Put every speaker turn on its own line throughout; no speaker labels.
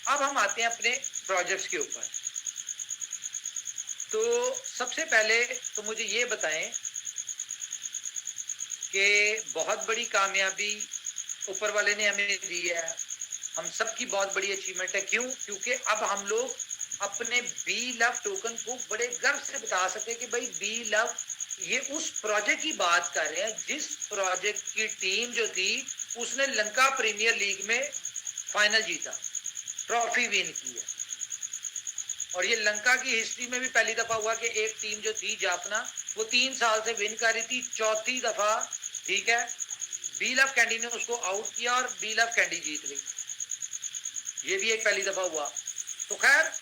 अब हम आते हैं अपने प्रोजेक्ट्स के ऊपर। तो सबसे पहले तो मुझे ये बताएं कि बहुत बड़ी कामयाबी ऊपर वाले ने हमें दी है, हम सबकी बहुत बड़ी अचीवमेंट है। क्यों? क्योंकि अब हम लोग अपने बी लव टोकन को बड़े गर्व से बता सकते हैं कि भाई बी लव ये उस प्रोजेक्ट की बात कर रहे हैं जिस प्रोजेक्ट की टीम जो थी उसने लंका प्रीमियर लीग में फाइनल जीता, ट्रॉफी विन की है। और ये लंका की हिस्ट्री में भी पहली दफा हुआ कि एक टीम जो थी जाफना वो 3 साल से विन कर रही थी, चौथी दफा, ठीक है, बी लव कैंडी ने उसको आउट किया और बी लव कैंडी जीत गई। ये भी एक पहली दफा हुआ। तो खैर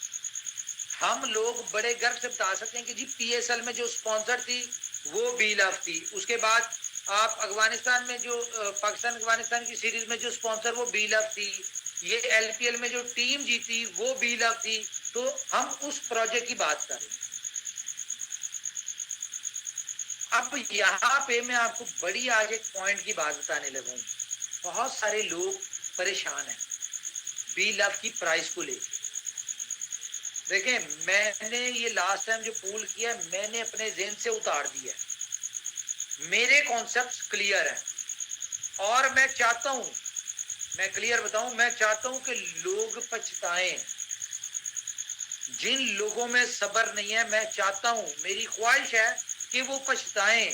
हम लोग बड़े गर्व से बता सकते हैं कि जी पीएसएल में जो स्पॉन्सर थी वो बी लव थी। उसके बाद आप अफगानिस्तान में जो पाकिस्तान अफगानिस्तान की सीरीज में जो स्पॉन्सर वो बी लव थी। ये एलपीएल में जो टीम जीती वो बी लव थी। तो हम उस प्रोजेक्ट की बात करें। अब यहाँ पे मैं आपको बड़ी आज एक पॉइंट की बात बताने लगा हूँ। बहुत सारे लोग परेशान हैं बी लव की प्राइस को लेकर। देखें, मैंने ये लास्ट टाइम जो पूल किया मैंने अपने ज़हन से उतार दिया, मेरे कॉन्सेप्ट्स क्लियर हैं और मैं चाहता हूं, मैं क्लियर बताऊं, मैं चाहता हूं कि लोग पछताएं। जिन लोगों में सब्र नहीं है, मैं चाहता हूं, मेरी ख्वाहिश है कि वो पछताएं।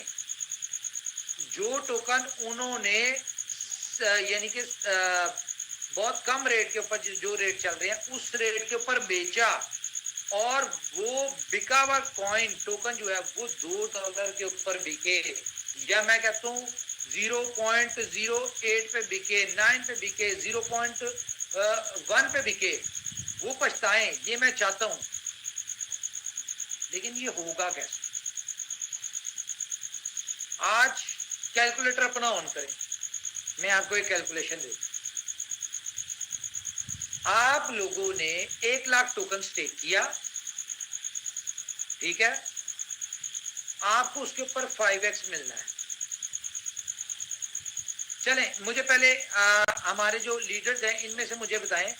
जो टोकन उन्होंने यानी कि बहुत कम रेट के ऊपर जो रेट चल रहे हैं उस रेट के ऊपर बेचा और वो बिका हुआ कॉइन टोकन जो है वो $2 के ऊपर बिके, या मैं कहता हूँ 0.08 पे बिके, 9 पे बिके, 0.1 पे बिके, वो पछताएं। ये मैं चाहता हूं, लेकिन ये होगा कैसे? आज कैलकुलेटर अपना ऑन करें, मैं आपको एक कैलकुलेशन दे। आप लोगों ने 1 लाख टोकन स्टेक किया, ठीक है, आपको उसके ऊपर 5x मिलना है। चलें, मुझे पहले हमारे जो लीडर्स हैं इनमें से मुझे बताएं,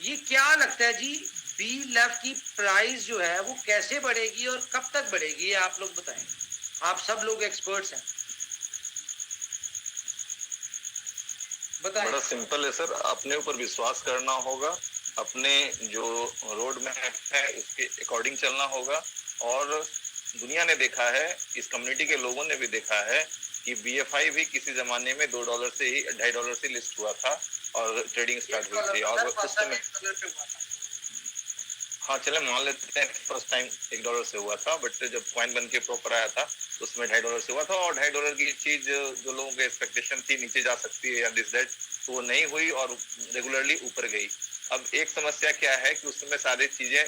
ये क्या लगता है जी बी लव की प्राइस जो है वो कैसे बढ़ेगी और कब तक बढ़ेगी? ये आप लोग बताएं, आप सब लोग एक्सपर्ट्स हैं, बताएं।
बड़ा सिंपल है सर, अपने ऊपर विश्वास करना होगा, अपने जो रोड मैप है उसके अकॉर्डिंग चलना होगा। और दुनिया ने देखा है, इस कम्युनिटी के लोगों ने भी देखा है कि BFI भी किसी जमाने में $2 से ही $2.5 से लिस्ट हुआ था और ट्रेडिंग स्टार्ट हुई थी। और उस समय हाँ चले मान लेते हैं फर्स्ट टाइम $1 से हुआ था, बट जब कॉइन बन के प्रॉपर आया था तो उसमें $2.5 से हुआ था। और $2.5 की चीज जो लोगों की एक्सपेक्टेशन थी नीचे जा सकती है या दिस दैट, तो वो नहीं हुई और रेगुलरली ऊपर गई। अब एक समस्या क्या है कि उस समय सारी चीजें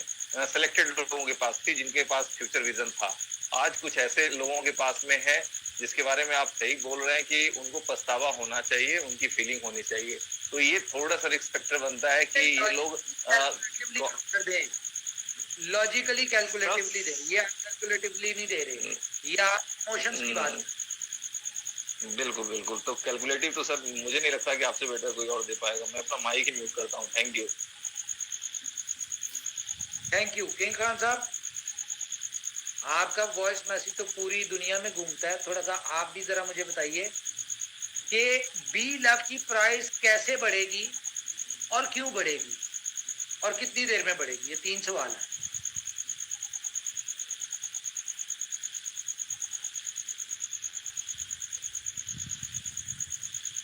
सेलेक्टेड लोगों के पास थी जिनके पास फ्यूचर विजन था। आज कुछ ऐसे लोगों के पास में है जिसके बारे में आप सही बोल रहे हैं कि उनको पछतावा होना चाहिए, उनकी फीलिंग होनी चाहिए। तो ये थोड़ा सा रिस्क फैक्टर बनता है कि ये लोग
लॉजिकली कैलकुलेटिवली दे, ये कैलकुलेटिवली नहीं दे रहे, ये इमोशंस की बात।
बिल्कुल बिल्कुल, तो कैलकुलेटिव तो सर मुझे नहीं लगता कि आपसे बेटर कोई और दे पाएगा। मैं अपना माइक ही म्यूट करता हूँ। Thank you.
Thank you king Khan साहब, आपका वॉइस मैसेज तो पूरी दुनिया में घूमता है। थोड़ा सा आप भी जरा मुझे बताइए कि बी लव की प्राइस कैसे बढ़ेगी और क्यों बढ़ेगी और कितनी देर में बढ़ेगी? ये 3 सवाल है।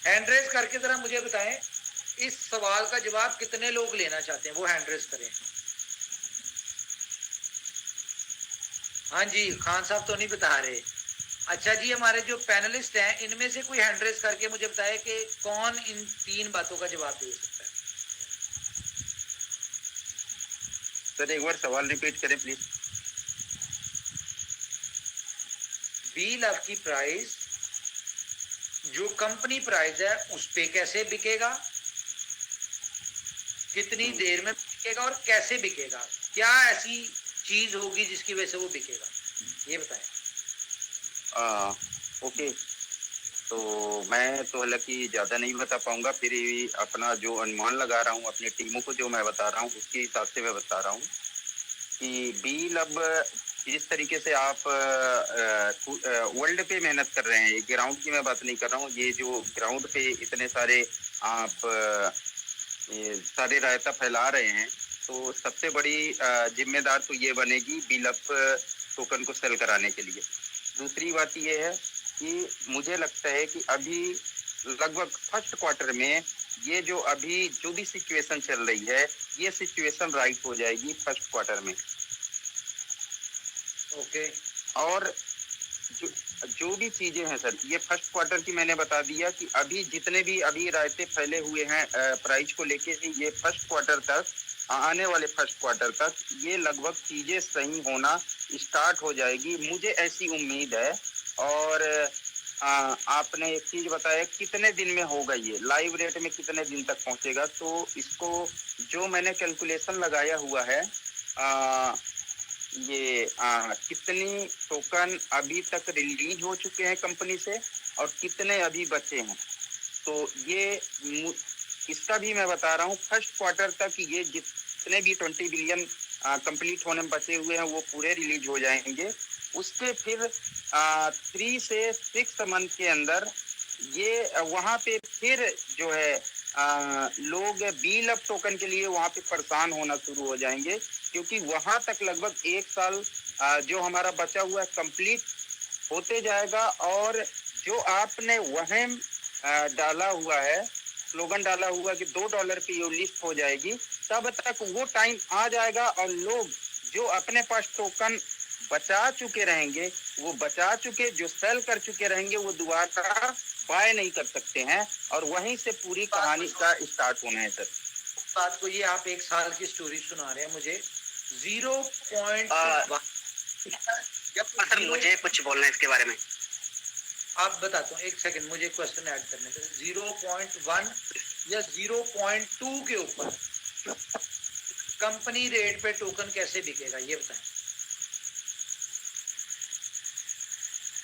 हैंड रेज करके जरा मुझे बताएं, इस सवाल का जवाब कितने लोग लेना चाहते हैं, वो हैंड रेज करें। हाँ जी, खान साहब तो नहीं बता रहे। अच्छा जी, हमारे जो पैनलिस्ट हैं इनमें से कोई हैंड रेज करके मुझे बताए कि कौन इन 3 बातों का जवाब दे सकता है।
सर एक बार सवाल रिपीट करें प्लीज।
बी लव की प्राइस जो कंपनी प्राइस है उस पे कैसे बिकेगा, कितनी देर में बिकेगा और कैसे बिकेगा? क्या ऐसी चीज होगी जिसकी वजह से वो बिकेगा, ये बताएं।
ओके, तो मैं तो हालांकि ज़्यादा नहीं बता पाऊंगा, फिर अपना जो अनुमान लगा रहा हूँ, अपनी टीमों को जो मैं बता रहा हूँ उसके हिसाब से मैं बता रहा हूँ कि बिल अब जिस तरीके से आप वर्ल्ड पे मेहनत कर रहे हैं, ग्राउंड की मैं बात नहीं कर रहा हूँ, ये जो ग्राउंड पे इतने सारे आप ये सारे रायता फैला रहे हैं, तो सबसे बड़ी जिम्मेदार तो ये बनेगी बिल अप टोकन को सेल कराने के लिए। दूसरी बात ये है कि मुझे लगता है कि अभी लगभग फर्स्ट क्वार्टर में ये जो अभी जो भी सिचुएशन चल रही है, ये सिचुएशन राइट हो जाएगी फर्स्ट क्वार्टर में।
ओके।
और जो भी चीजें हैं सर, ये फर्स्ट क्वार्टर की मैंने बता दिया कि अभी जितने भी अभी रायते फैले हुए हैं प्राइस को लेके, ये फर्स्ट क्वार्टर तक, आने वाले फर्स्ट क्वार्टर तक ये लगभग चीजें सही होना स्टार्ट हो जाएगी, मुझे ऐसी उम्मीद है। और आपने एक चीज बताया कितने दिन में होगा, ये लाइव रेट में कितने दिन तक पहुंचेगा, तो इसको जो मैंने कैलकुलेशन लगाया हुआ है, ये कितनी टोकन अभी तक रिलीज हो चुके हैं कंपनी से और कितने अभी बचे हैं, तो ये इसका भी मैं बता रहा हूँ फर्स्ट क्वार्टर तक ये जितने भी 20 बिलियन कंप्लीट होने में बचे हुए हैं वो पूरे रिलीज हो जाएंगे। उसके फिर 3 से 6 मंथ के अंदर ये वहाँ पे फिर जो है लोग बिल अप टोकन के लिए वहाँ पे परेशान होना शुरू हो जाएंगे, क्योंकि वहाँ तक लगभग 1 साल जो हमारा बचा हुआ है कंप्लीट होते जाएगा। और जो आपने वहम डाला हुआ है, स्लोगन डाला हुआ कि $2 पे ये लिस्ट हो जाएगी, तब तक वो टाइम आ जाएगा और लोग जो अपने पास टोकन बचा चुके रहेंगे, वो बचा चुके जो सेल कर चुके रहेंगे, वो दोबारा बाय नहीं कर सकते हैं और वहीं से पूरी कहानी का स्टार्ट होना है सर।
बात को ये आप 1 साल की स्टोरी सुना रहे हैं मुझे। 0.1
सर मुझे कुछ बोलना है इसके बारे में।
आप बताता हूँ, 1 सेकंड मुझे क्वेश्चन ऐड करने दो। 0.1 या 0.2 के ऊपर कंपनी रेट पे टोकन कैसे बिकेगा ये बताएं।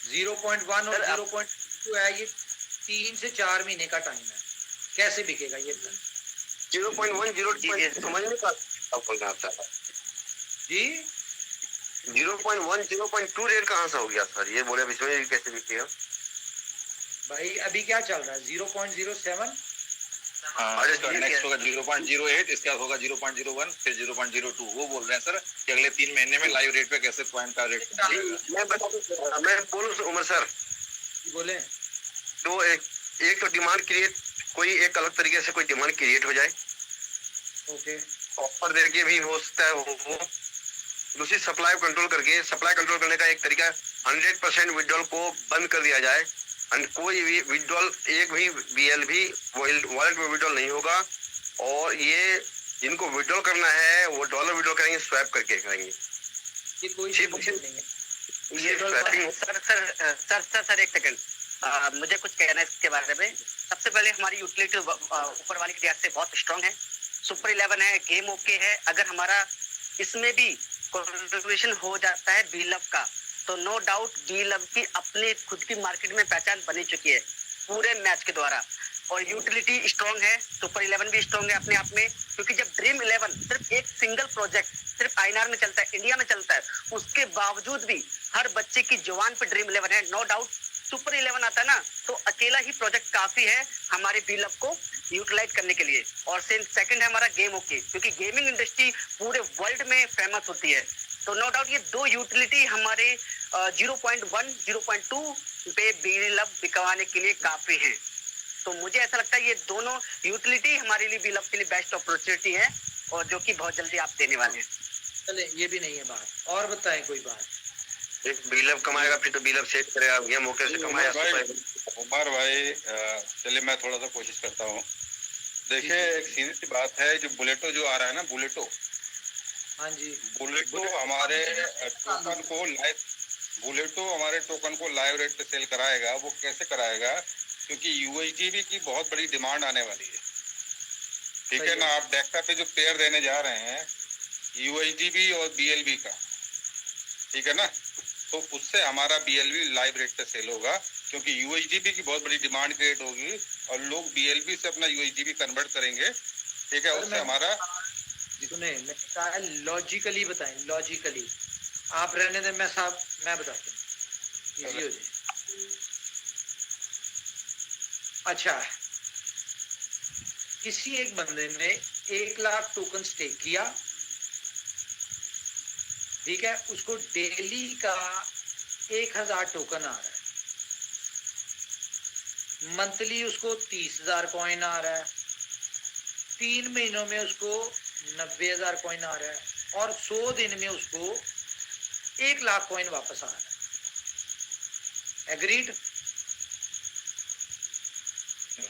0.1 और 0.2 है, ये 3 से 4 महीने का टाइम है, कैसे बिकेगा ये बताएं।
0.1 समझ में
जी
0.1 0.2 रेट कहाँ से हो गया सर, ये बोले अभी इसमें कैसे बिकेगा
भाई। अभी क्या चल रहा है 0.07।
नेक्स्ट होगा 0.08, इसका होगा 0.01, फिर 0.02। वो बोल रहे हैं सर कि अगले 3 महीने में लाइव रेट पे कैसे पॉइंट का रेट।
मैं बोलूं उमर सर,
बोले
तो एक तो डिमांड क्रिएट, कोई एक अलग तरीके से कोई डिमांड क्रिएट हो जाए,
ओके,
ऑफर देके भी हो सकता है वो। दूसरी सप्लाई कंट्रोल करके, सप्लाई कंट्रोल करने का एक तरीका 100% विड्रॉल को बंद कर दिया जाए, कोई भी विड्रॉल, एक भी बीएल भी वॉलेट में विड्रॉल नहीं होगा, और ये जिनको विड्रॉल करना है वो डॉलर विड्रॉल करेंगे, स्वैप करके करेंगे।
ये कोई सॉल्यूशन नहीं है
ये सर एक सेकंड, मुझे कुछ कहना है इसके बारे में। सबसे पहले हमारी यूटिलिटी ऊपर वाले के लिहाज से बहुत स्ट्रांग है, सुपर 11 है, गेम ओके है। अगर हमारा इसमें भी कंट्रीब्यूशन हो जाता है बीलब का, तो नो डाउट बीलब की अपने खुद की मार्केट में पहचान बनी चुकी है पूरे मैच के द्वारा। और यूटिलिटी स्ट्रांग है, सुपर 11 भी स्ट्रांग है अपने आप में, क्योंकि जब ड्रीम 11 सिर्फ एक सिंगल प्रोजेक्ट सिर्फ आईएनआर में चलता है, इंडिया में चलता है, उसके बावजूद भी हर बच्चे की जुबान पे ड्रीम 11 है। नो डाउट सुपर 11 आता है ना, तो अकेला ही प्रोजेक्ट काफी है हमारे बीलब को यूटिलाइज करने के लिए। और सेकंड है हमारा गेम ओके, क्योंकि गेमिंग इंडस्ट्री पूरे वर्ल्ड में फेमस होती है। तो नो डाउट ये दो यूटिलिटी हमारे 0.1 0.2 पे बीलब बिकवाने के लिए काफी है। तो मुझे ऐसा लगता है ये दोनों यूटिलिटी हमारे लिए बीलब के लिए बेस्ट अपॉर्चुनिटी है, और जो कि बहुत जल्दी आप देने वाले हैं।
चले, ये भी नहीं है बात, और बताएं कोई बात।
एक बीलब कमाएगा फिर तो बीलब सेट करेगा, गेम ओके से कमाएगा।
उमर भाई चलिए मैं थोड़ा सा कोशिश करता हूँ। देखिए एक सीधी सी बात है, जो बुलेटो जो आ रहा है ना, बुलेटो,
हाँ जी,
बुलेटो हमारे टोकन को लाइव रेट पे सेल कराएगा। वो कैसे कराएगा? क्योंकि यूएसडीबी की बहुत बड़ी डिमांड आने वाली है, ठीक है ना। आप डेक्टा पे जो पेयर देने जा रहे हैं यूएसडीबी और बीएलबी का, ठीक है ना, तो उससे हमारा बीएलबी लाइव रेट पे सेल होगा, क्योंकि यूएसडीपी की बहुत बड़ी डिमांड क्रिएट होगी और लोग बीएलबी से अपना यूएसडीपी कन्वर्ट करेंगे, ठीक है। उससे हमारा
सुने, मैं कहा लॉजिकली बताएं, लॉजिकली। आप रहने दें, मैं बताता हूँ, इजी हो जाए। अच्छा, किसी एक बंदे ने 1 लाख टोकन स्टेक किया, ठीक है, उसको डेली का 1000 टोकन आ रहा है, मंथली उसको 30,000 कॉइन आ रहा है, 3 महीनों में उसको 90,000 कॉइन आ रहा है, और 100 दिन में उसको 1 लाख कॉइन वापस आ रहा है। Agreed?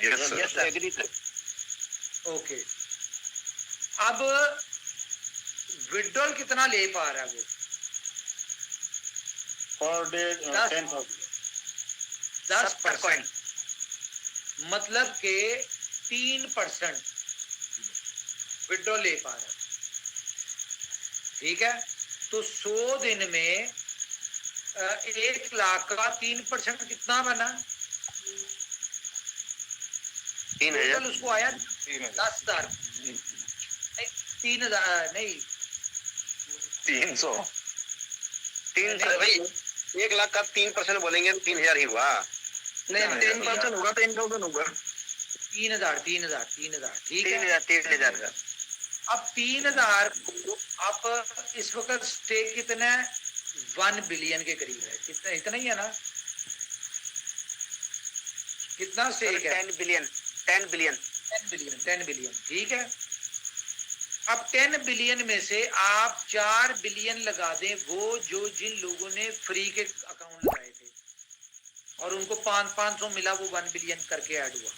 Yes sir,
agree sir.
Okay. अब विड्रॉल कितना ले पा रहा है वो?
पर डे
10,000
कॉइन,
मतलब के 3% विड्रॉल ले पा रहा है, ठीक है। तो 100 दिन में 1 लाख का 3% कितना बना?
3,000।
उसको आया 10,000, 3,000 नहीं,
300
नहीं,
भाई, 1 लाख का 3% बोलेंगे तो 3,000 ही हुआ। नहीं, 10% होगा तो 10,000 होगा।
3,000, ठीक है।
3,000।
अब 3,000 को आप इस वक्त स्टेक कितना है? 1 बिलियन के करीब है, कितना, इतना ही है ना? कितना स्टेक है?
10 बिलियन, 10 बिलियन,
10 बिलियन, ठीक है। अब 10 बिलियन में से आप 4 बिलियन लगा दें, वो जो जिन लोगों ने फ्री के अकाउंट लगाए थे और उनको 500 मिला, वो 1 बिलियन करके ऐड हुआ,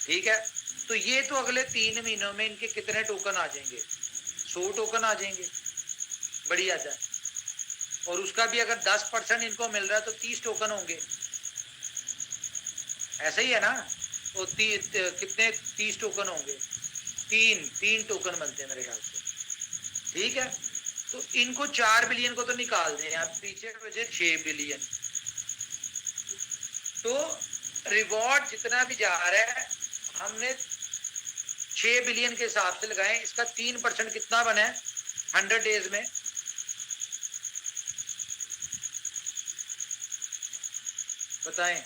ठीक है। तो ये तो अगले 3 महीनों में इनके कितने टोकन आ जाएंगे? 100 टोकन आ जाएंगे, बढ़िया था। और उसका भी अगर 10% इनको मिल रहा है तो 30 टोकन होंगे, ऐसा ही है ना? वो कितने 30 टोकन होंगे? 3 टोकन बनते हैं मेरे ख्याल से, ठीक है। तो इनको 4 बिलियन को तो निकाल दें आप, पीछे बचे 6 बिलियन। तो रिवॉर्ड जितना भी जा रहा है हमने 6 बिलियन के हिसाब से लगाए, इसका 3% कितना बना है 100 डेज में? बताएं।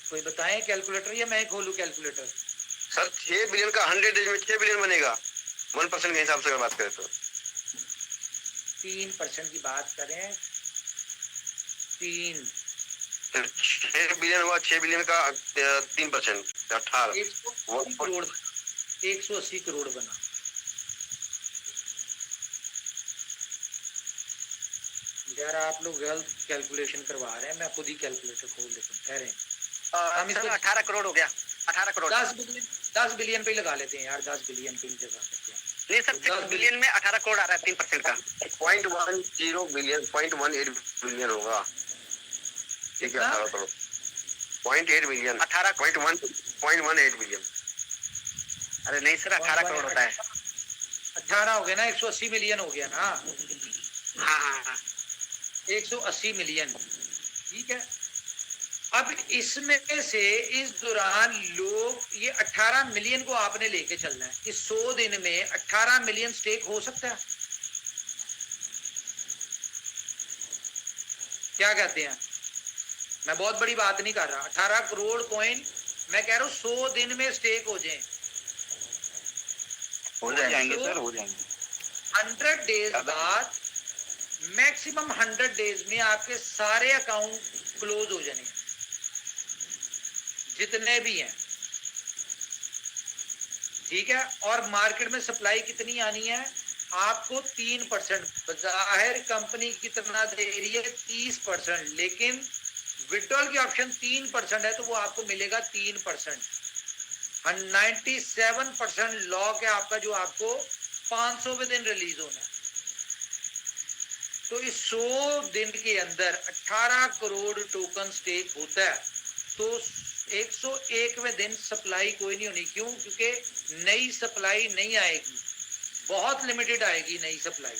कोई बताएं कैलकुलेटर, या मैं खोलूं कैलकुलेटर?
सर 6 बिलियन का 100 डेज में 6 बिलियन बनेगा 1% के हिसाब से अगर बात करें तो।
3% की बात करें, 3
6 बिलियन हुआ, 6 बिलियन का 3% 18
180 करोड़, 180 करोड़ बना। यार आप लोग गलत कैलकुलेशन करवा रहे हैं, मैं खुद ही कैलकुलेटर खोल देता हूँ, ठहरें। हम इसको
18 करोड़ हो गया, 18 करोड़।
10 बिलियन पे ही लगा लेते हैं यार, 10 बिलियन पे ही लगा लेते हैं।
नहीं सर, 6 बिलियन में 18 करोड़ आ रहा है 3% का।
0.10 बिलियन, 0.18 बिलियन होगा, ठीक है। 18 करोड़ 0.8 बिलियन, 0.18 बिलियन।
अरे नहीं सर, 18 करोड़ होता है।
18 हो गया ना, 180 मिलियन हो गया ना।
हाँ,
180 मिलियन, ठीक है। अब इसमें से इस दौरान लोग, ये 18 मिलियन को आपने लेके चलना है, इस 100 दिन में 18 मिलियन स्टेक हो सकता है? क्या कहते हैं? मैं बहुत बड़ी बात नहीं कर रहा, 18 करोड़ कॉइन, मैं कह रहा हूं 100 दिन में स्टेक हो जाए।
हो जाएंगे सर, हो जाएंगे।
100 डेज बाद, मैक्सिमम 100 डेज में आपके सारे अकाउंट क्लोज हो जाने, जितने भी हैं, ठीक है। और मार्केट में सप्लाई कितनी आनी है आपको? 3%। जाहिर कंपनी कितना दे रही है? 30%, लेकिन विड्रॉल की ऑप्शन 3% है, तो वो आपको मिलेगा 3%। 97% लॉक है आपका, जो आपको 500वें दिन रिलीज होना है। तो इस 100 दिन के अंदर 18 करोड़ टोकन स्टेक होता है, तो 101वें दिन सप्लाई कोई नहीं होनी। क्यों? क्योंकि नई सप्लाई नहीं आएगी, बहुत लिमिटेड आएगी नई सप्लाई।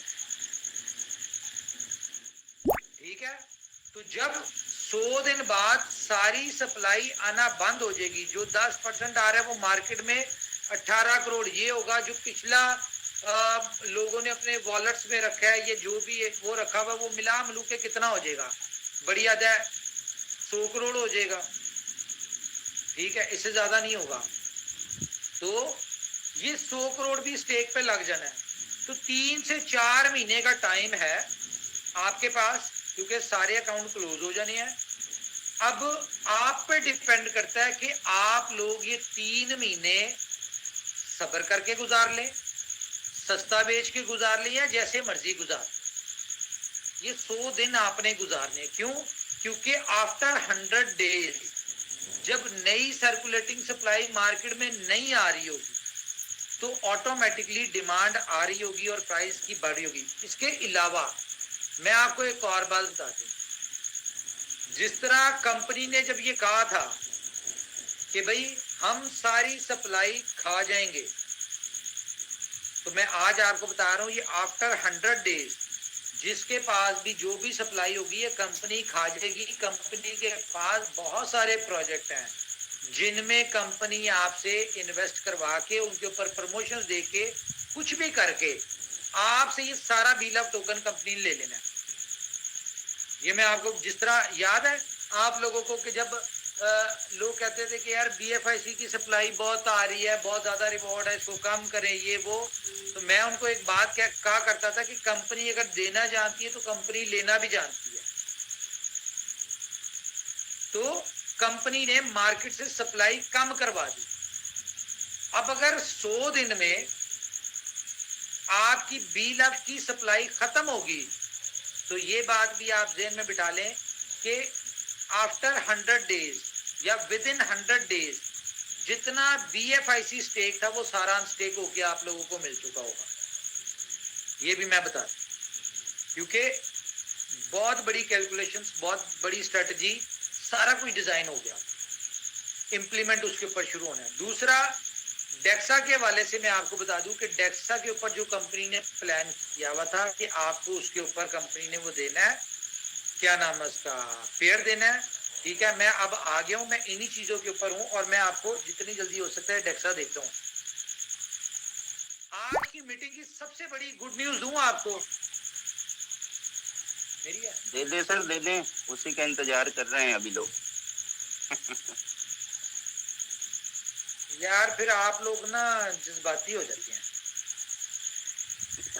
तो जब 100 दिन बाद सारी सप्लाई आना बंद हो जाएगी, जो 10% आ रहा है वो मार्केट में 18 करोड़ ये होगा, जो पिछला लोगों ने अपने वॉलेट्स में रखा है, ये जो भी है वो रखा हुआ, वो मिला मिलू के कितना हो जाएगा, बड़ी याद है 100 करोड़ हो जाएगा। ठीक है, इससे ज्यादा नहीं होगा। तो ये 100 करोड़ भी स्टेक पे लग जाना है। तो 3 से 4 महीने का टाइम है आपके पास, क्योंकि सारे अकाउंट क्लोज हो जाने हैं। अब आप पे डिपेंड करता है कि आप लोग ये 3 महीने सब्र करके गुजार लें, सस्ता बेच के गुजार लें, या जैसे मर्जी गुजार। ये 100 दिन आपने गुजारने। क्यों? क्योंकि आफ्टर 100 डेज जब नई सर्कुलेटिंग सप्लाई मार्केट में नहीं आ रही होगी तो ऑटोमेटिकली डिमांड आ रही होगी और प्राइस की बढ़ रही होगी। इसके अलावा मैं आपको एक और बात बता दूं, जिस तरह कंपनी ने जब ये कहा था कि भाई हम सारी सप्लाई खा जाएंगे, तो मैं आज आपको बता रहा हूं ये आफ्टर 100 डेज जिसके पास भी जो भी सप्लाई होगी ये कंपनी खा जाएगी। कंपनी के पास बहुत सारे प्रोजेक्ट हैं जिनमें कंपनी आपसे इन्वेस्ट करवा के, उनके ऊपर प्रमोशन दे के, कुछ भी करके आपसे ये सारा बिल ऑफ टोकन कंपनी ले लेना है। ये मैं आपको, जिस तरह याद है आप लोगों को कि जब लोग कहते थे कि यार BFIC की सप्लाई बहुत आ रही है, बहुत ज्यादा रिवॉर्ड है, इसको कम करें ये वो, तो मैं उनको एक बात कहा करता था कि कंपनी अगर देना जानती है तो कंपनी लेना भी जानती है। तो कंपनी ने मार्केट से सप्लाई कम करवा दी। अब अगर 100 दिन में आपकी BLF की सप्लाई खत्म होगी तो ये बात भी आप ज़हन में बिठा लें कि आफ्टर 100 डेज या विद इन 100 डेज जितना BFIC स्टेक था वो सारा अनस्टेक होकर आप लोगों को मिल चुका होगा। ये भी मैं बता दूं, क्योंकि बहुत बड़ी कैलकुलेशंस, बहुत बड़ी स्ट्रेटजी, सारा कुछ डिजाइन हो गया, इंप्लीमेंट उसके ऊपर शुरू होना है। दूसरा, डेक्सा के हवाले से मैं आपको बता दूं कि डेक्सा के ऊपर जो कंपनी ने प्लान किया हुआ था कि आपको उसके ऊपर कंपनी ने वो देना है, क्या नाम है उसका, पेयर देना है। ठीक है, मैं अब आ गया हूं, मैं इन्हीं चीजों के ऊपर हूं और मैं आपको जितनी जल्दी हो सकता है डेक्सा देता हूं। आज की मीटिंग की सबसे बड़ी गुड न्यूज दूं आपको, मेरी है।
दे दे सर, दे दें, उसी का इंतजार कर रहे हैं अभी लोग।
यार फिर आप लोग ना जज्बाती हो जाते हैं।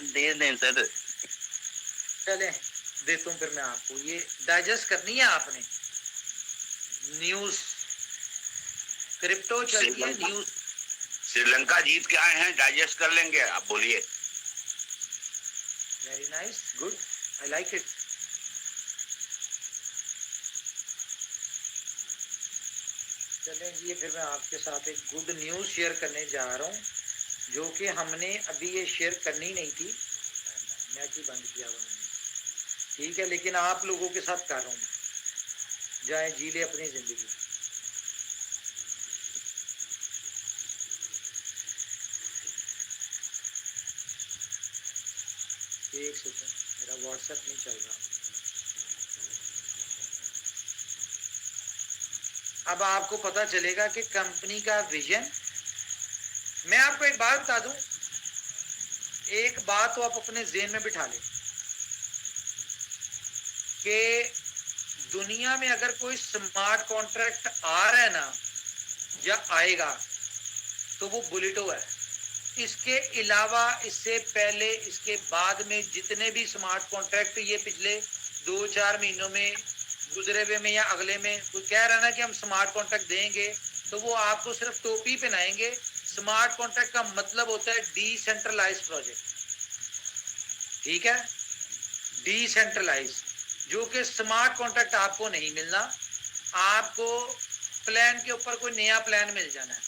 दे दें सर।
चले देता हूं फिर मैं आपको, ये डाइजेस्ट करनी है आपने न्यूज। क्रिप्टो चलती है न्यूज।
श्रीलंका जीत के आए हैं, डाइजेस्ट कर लेंगे, आप बोलिए।
Very nice, good, I like it. चलें जी, फिर मैं आपके साथ एक गुड न्यूज शेयर करने जा रहा हूँ जो कि हमने अभी ये शेयर करनी नहीं थी, नेट ही बंद किया हुआ मैंने। ठीक है, लेकिन आप लोगों के साथ कर रहा हूँ, जाए जी ले अपनी जिंदगी। एक सेकंड, मेरा व्हाट्सएप नहीं चल रहा। अब आपको पता चलेगा कि कंपनी का विजन। मैं आपको एक बात बता दूं, एक बात तो आप अपने ज़हन में बिठा लें कि दुनिया में अगर कोई स्मार्ट कॉन्ट्रैक्ट आ रहा है ना या आएगा तो वो बुलेटो है। इसके अलावा, इससे पहले, इसके बाद में जितने भी स्मार्ट कॉन्ट्रैक्ट ये पिछले 2-4 महीनों में गुजरे हुए में या अगले में कोई कह रहा है ना कि हम स्मार्ट कॉन्ट्रैक्ट देंगे, तो वो आपको सिर्फ टोपी पहनाएंगे। स्मार्ट कॉन्ट्रैक्ट का मतलब होता है डिसेंट्रलाइज प्रोजेक्ट। ठीक है, डिसेंट्रलाइज, जो कि स्मार्ट कॉन्ट्रैक्ट आपको नहीं मिलना, आपको प्लान के ऊपर कोई नया प्लान मिल जाना है।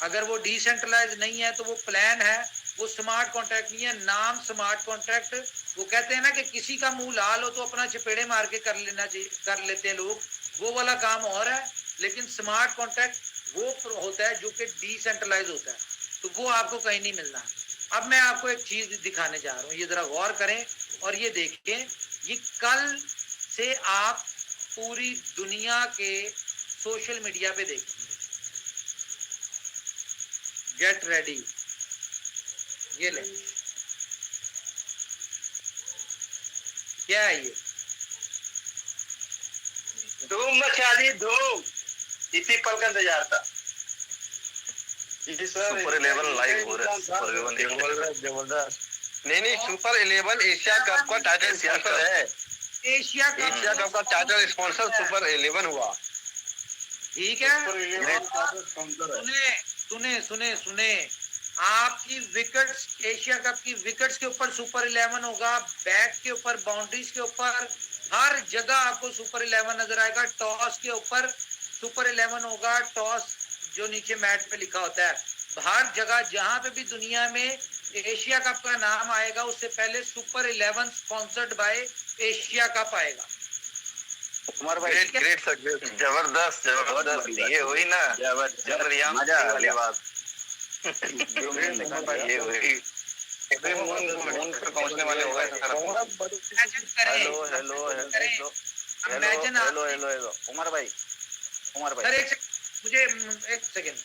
अगर वो डिसेंट्रलाइज नहीं है तो वो प्लान है, वो स्मार्ट कॉन्ट्रैक्ट नहीं है। नाम स्मार्ट कॉन्ट्रैक्ट, वो कहते हैं ना कि किसी का मुंह लाल हो तो अपना चपेड़े मार के कर लेते हैं लोग, वो वाला काम और है। लेकिन स्मार्ट कॉन्ट्रैक्ट वो होता है जो कि डिसेंट्रलाइज होता है, तो वो आपको कहीं नहीं मिलना। अब मैं आपको एक चीज दिखाने जा रहा हूँ, ये जरा गौर करें और ये देखें। ये कल जिसे आप पूरी दुनिया के सोशल मीडिया पे देखेंगे। गेट रेडी, ये ले, क्या है ये?
धूम मचा दी धूम, इसी पल का इंतजार था।
सुपर 11 लाइव हो रहा है। सुपर 11
जबरदस्त। नहीं, सुपर 11 एशिया कप का टाइटल स्पॉन्सर है।
एशिया
कप का टाइटल स्पॉन्सर सुपर 11 हुआ।
ठीक है, सुने आपकी विकेट्स, एशिया कप की विकेट्स के ऊपर सुपर 11 होगा, बैट के ऊपर, बाउंड्रीज के ऊपर, हर जगह आपको सुपर 11 नजर आएगा। टॉस के ऊपर सुपर 11 होगा, टॉस जो नीचे मैट पे लिखा होता है। हर जगह जहां पे भी दुनिया में एशिया कप का नाम आएगा, उससे पहले super 11 sponsored by Asia cup आएगा।
उमर भाई,
ग्रेट सर, जबरदस्त जबरदस्त। ये हुई ना चंद्रयान वाली बात, ये हुई। मून पे पहुंचने वाले हो गए।
Hello hello hello hello hello Umar भाई
सर मुझे एक सेकेंड,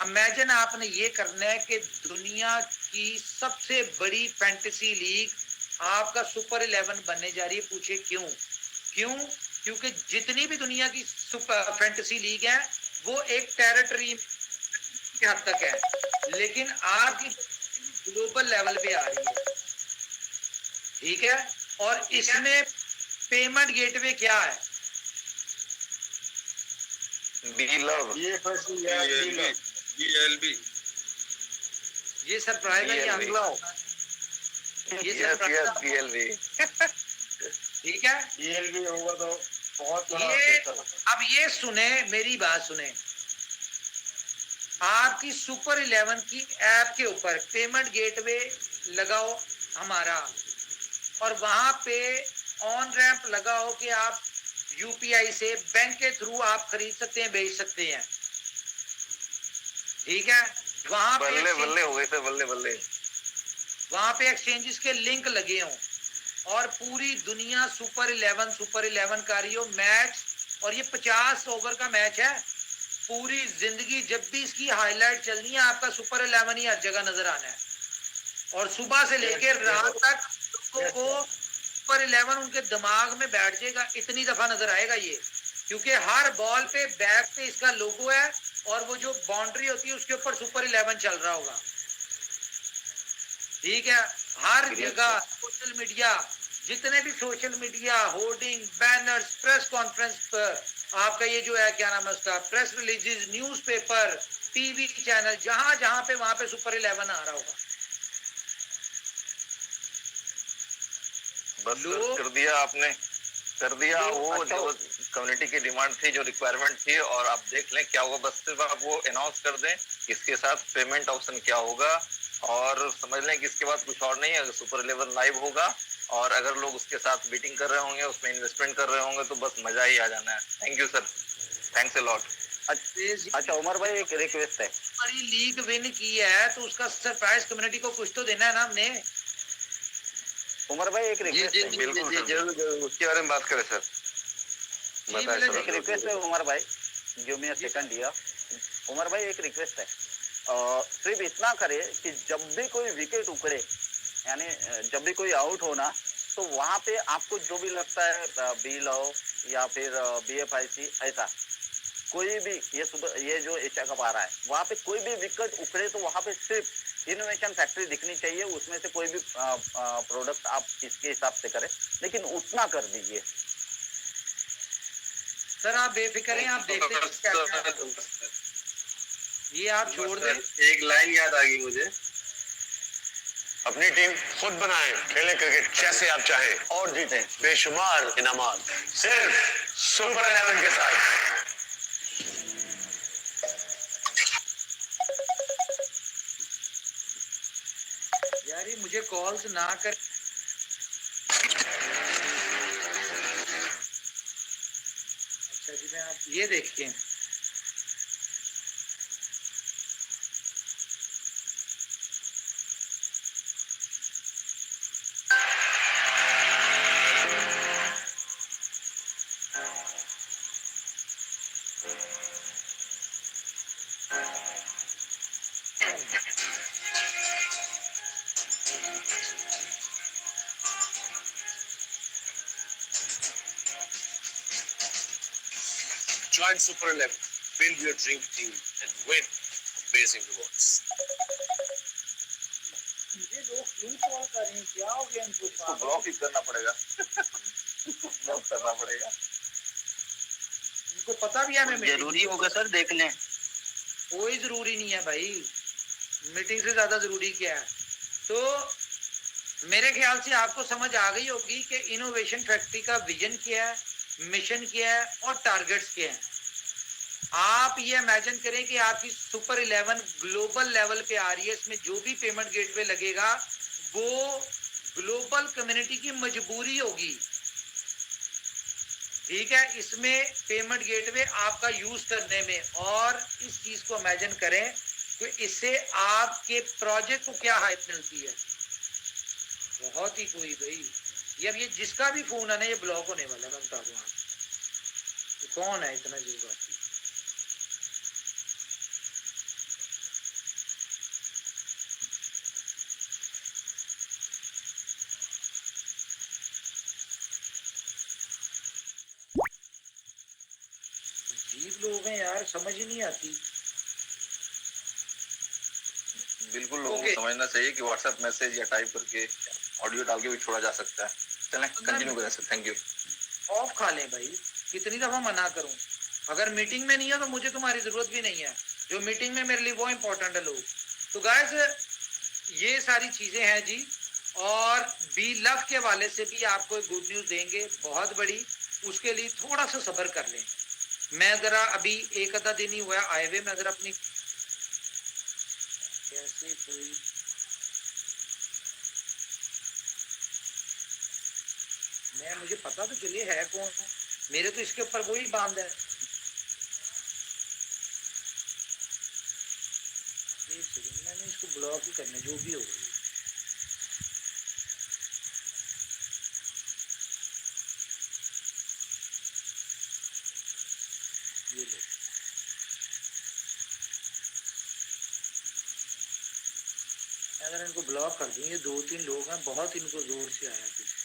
इमेजिन आपने ये करना है कि दुनिया की सबसे बड़ी फैंटेसी लीग आपका सुपर 11 बनने जा रही है। पूछे क्यों? क्योंकि जितनी भी दुनिया की सुपर फैंटेसी लीग है वो एक टेरिटरी के हद तक है, लेकिन आपकी ग्लोबल लेवल पे आ रही है। ठीक है, और इसमें पेमेंट गेटवे क्या है? ये सरप्राइज है क्या? ये सरप्राइज, ठीक है।
DLB होगा तो बहुत बड़ा।
ये अब ये सुने, मेरी बात सुने, आपकी सुपर 11 की ऐप के ऊपर पेमेंट गेटवे लगाओ हमारा, और वहां पे ऑन रैंप लगाओ कि आप यूपीआई से बैंक के थ्रू आप खरीद सकते हैं, बेच सकते हैं। ठीक है, वहां पे
बल्ले हो गए थे, बल्ले।
वहां पे एक्सचेंजेस के लिंक लगे हों और पूरी दुनिया सुपर 11 कर रही हो मैच, और ये 50 ओवर का मैच है। पूरी जिंदगी जब भी इसकी हाईलाइट चलनी है, आपका सुपर 11 ही हर जगह नजर आना है, और सुबह से लेकर रात तक लोगों को सुपर 11 उनके दिमाग में बैठ जाएगा, इतनी दफा नजर आएगा ये, क्योंकि हर बॉल पे बैक पे इसका लोगो है, और वो जो बाउंड्री होती है उसके ऊपर सुपर 11 चल रहा होगा। ठीक है, हर जगह सोशल मीडिया, जितने भी social media hoarding, banners, press conference पर आपका ये जो है क्या नाम है उसका, press releases, newspaper, TV channel, जहां जहां पे वहां पे सुपर 11 आ रहा होगा।
बस कर दिया आपने, कर दिया वो जो कम्युनिटी की डिमांड थी, जो रिक्वायरमेंट थी, और आप देख लें क्या होगा। बस सिर्फ आप वो अनाउंस कर दें इसके साथ पेमेंट ऑप्शन क्या होगा, और समझ लें कि इसके बाद कुछ और नहीं है। अगर सुपर 11 लाइव होगा और अगर लोग उसके साथ बीटिंग कर रहे होंगे, उसमें इन्वेस्टमेंट कर रहे होंगे, तो बस मजा ही आ जाना है। Thank you sir, thanks a lot.
अच्छा उमर भाई, एक रिक्वेस्ट है,
बड़ी लीग विन की है तो उसका सरप्राइज कम्युनिटी को कुछ तो देना है ना हमने।
उमर भाई एक रिक्वेस्ट है।
बिल्कुल जरूर उसके बारे में बात करें सर।
एक रिक्वेस्ट है उमर भाई, जो मैं सेकंड दिया। उमर भाई एक रिक्वेस्ट है, सिर्फ इतना करे कि जब भी कोई विकेट उखड़े, यानी जब भी कोई आउट होना, तो वहां पे आपको जो भी लगता है, बी लव या फिर BFIC, ऐसा कोई भी ये जो एशिया कप आ रहा है, वहां पे कोई भी विकेट उखड़े तो वहां पे सिर्फ इनोवेशन फैक्ट्री दिखनी चाहिए। उसमें से कोई भी प्रोडक्ट आप इसके हिसाब से करें, लेकिन उतना कर दीजिए
सर। आप बेफिक्र हैं, आप देखते ये आप छोड़ दें।
एक लाइन याद आ गई मुझे,
अपनी टीम खुद बनाएं, खेलें क्रिकेट जैसे आप चाहें और जीतें बेशुमार इनामात सिर्फ सुपर 11 के साथ।
यार ये मुझे कॉल्स ना कर। अच्छा जी, मैं आप ये देखें,
Join Super 11, build your dream team and win amazing rewards.
ये लोग क्यों कॉल कर रहे हैं, क्या हो गया इनको?
इसको ब्लॉक ही करना पड़ेगा। ब्लॉक करना पड़ेगा।
इनको पता भी है मैं
जरूरी होगा सर देखने।
कोई जरूरी नहीं है भाई, मीटिंग से ज्यादा जरूरी क्या है। तो मेरे ख्याल से आपको समझ आ गई होगी कि इनोवेशन फैक्ट्री का विजन क्या है, मिशन क्या है और टारगेट्स क्या हैं। आप ये इमेजिन करें कि आपकी सुपर 11 ग्लोबल लेवल पे आ रही है, इसमें जो भी पेमेंट गेटवे लगेगा वो ग्लोबल कम्युनिटी की मजबूरी होगी, ठीक है, इसमें पेमेंट गेटवे आपका यूज करने में। और इस चीज को इमेजिन करें कि इससे आपके प्रोजेक्ट को क्या हाइप मिलती है, बहुत ही कोई भाई। ये अब ये जिसका भी फोन है ना ये ब्लॉक होने वाला है, मैं बता दूं आपको। तो कौन है इतना जज्बाती? अजीब लोग हैं यार, समझ ही नहीं आती।
बिल्कुल लोगों को
Okay.
समझना चाहिए कि व्हाट्सएप मैसेज या टाइप करके ऑडियो डाल के भी छोड़ा जा सकता है। चलें कंटिन्यू करें सर, थैंक यू।
ऑफ खा लें भाई, कितनी दफा मना करूं। अगर मीटिंग में नहीं है तो मुझे तुम्हारी जरूरत भी नहीं है, जो मीटिंग में मेरे लिए वो इंपॉर्टेंट है लोग। तो गाइस ये सारी चीजें हैं जी। और बी लव के वाले से भी आपको एक गुड न्यूज देंगे बहुत बड़ी, उसके लिए थोड़ा सा सब्र कर लें। मैं जरा अभी एक आधा दिन ही हुआ आए हुए, मैं जरा अपनी कैसे कोई मुझे पता तो चले है कौन, मेरे तो इसके ऊपर वही बांध है। एक सेकंड, मैंने इसको ब्लॉक ही करना जो भी होगा। ये लो, अगर इनको ब्लॉक कर दूं, ये 2-3 लोग हैं, बहुत इनको जोर से आया कुछ।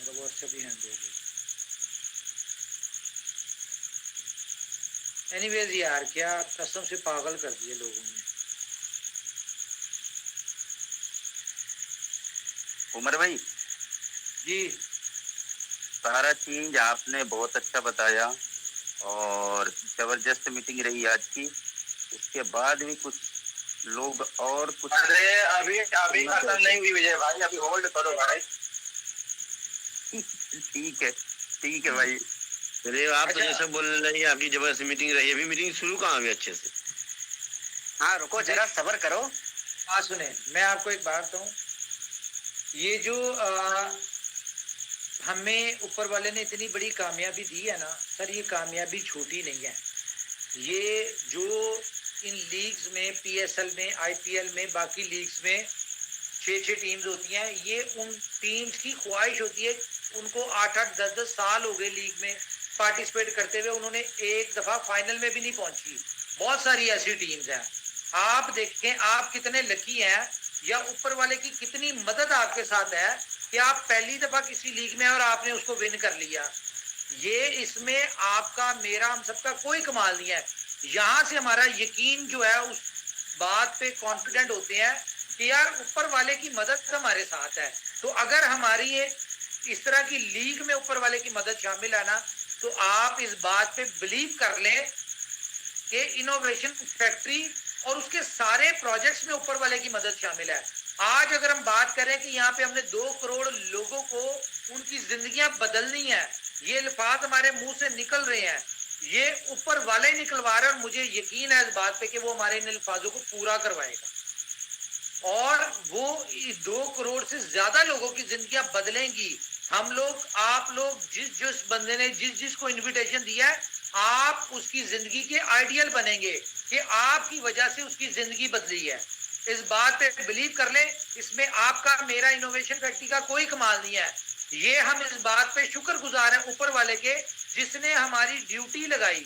मेरा व्हाट्सएप ही हैंग हो गया। एनीवेज यार, क्या कसम से पागल कर दिए लोगों ने।
उमर भाई
जी
सारा चीज आपने बहुत अच्छा बताया और जबरदस्त मीटिंग रही आज की। इसके बाद भी कुछ लोग और कुछ
अरे अभी अभी खत्म नहीं हुई विजय भाई, अभी होल्ड करो भाई।
ठीक है भाई।
चलिए आप तो
अच्छा।
जैसे बोल रहे हैं आपकी जबरदस्त मीटिंग रही, अभी मीटिंग शुरू कहाँ हुई अच्छे से?
हाँ रुको जरा सब्र करो।
बात सुने, मैं आपको एक बात कहूँ, ये जो हमें ऊपर वाले ने इतनी बड़ी कामयाबी दी है ना सर, ये कामयाबी छोटी नहीं है। ये जो इन लीग्स में, पीएसएल में, आईपीएल में, बाकी लीग्स में 6-6 टीम्स होती हैं, ये उन टीम्स की ख्वाहिश होती है। उनको 8-8, 10-10 साल हो गए लीग में पार्टिसिपेट करते हुए, उन्होंने एक दफा फाइनल में भी नहीं पहुंची। बहुत सारी ऐसी टीम्स हैं। आप देखें आप कितने लकी हैं, या ऊपर वाले की कितनी मदद आपके साथ है कि आप पहली दफा किसी लीग में और आपने उसको विन कर लिया। ये इसमें आपका, मेरा, हम सबका कोई कमाल नहीं है। यहाँ से हमारा यकीन जो है उस बात पे कॉन्फिडेंट होते हैं कि यार ऊपर वाले की मदद हमारे साथ है। तो अगर हमारी ये इस तरह की लीग में ऊपर वाले की मदद शामिल है ना, तो आप इस बात पे बिलीव कर लें कि इनोवेशन फैक्ट्री और उसके सारे प्रोजेक्ट्स में ऊपर वाले की मदद शामिल है। आज अगर हम बात करें कि यहाँ पे हमने 2 करोड़ लोगों को उनकी जिंदगियां बदलनी है, ये अल्फाज हमारे मुंह से निकल रहे हैं, ये ऊपर वाले निकलवा रहे हैं। और मुझे यकीन है इस बात पे कि वो हमारे इन अल्फाजों को पूरा करवाएगा और वो 2 करोड़ से ज्यादा लोगों की जिंदगियां बदलेंगी। हम लोग, आप लोग, जिस बंदे ने जिसको इन्विटेशन दिया है, आप उसकी जिंदगी के आइडियल बनेंगे कि आपकी वजह से उसकी जिंदगी बदली है। इस बात पे बिलीव कर लें। इसमें आपका, मेरा, इनोवेशन फैक्ट्री का कोई कमाल नहीं है। ये हम इस बात पे शुक्रगुजार हैं ऊपर वाले के, जिसने हमारी ड्यूटी लगाई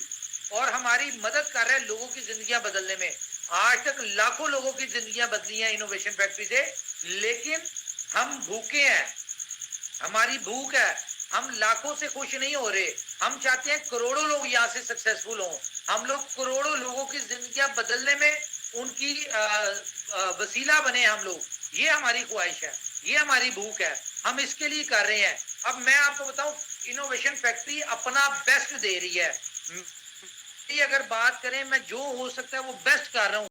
और हमारी मदद कर रहे हैं लोगों की जिंदगियां बदलने में। आज तक लाखों लोगों की जिंदगियां बदली हैं इनोवेशन फैक्ट्री से, लेकिन हम भूखे हैं, हमारी भूख है, हम लाखों से खुश नहीं हो रहे, हम चाहते हैं करोड़ों लोग यहाँ से सक्सेसफुल हों, हम लोग करोड़ों लोगों की जिंदगियां बदलने में उनकी वसीला बने हम लोग, ये हमारी ख्वाहिश है, ये हमारी भूख है, हम इसके लिए कर रहे हैं। अब मैं आपको बताऊं, इनोवेशन फैक्ट्री अपना बेस्ट दे रही है, अगर बात करें मैं जो हो सकता है वो बेस्ट कर रहा हूं।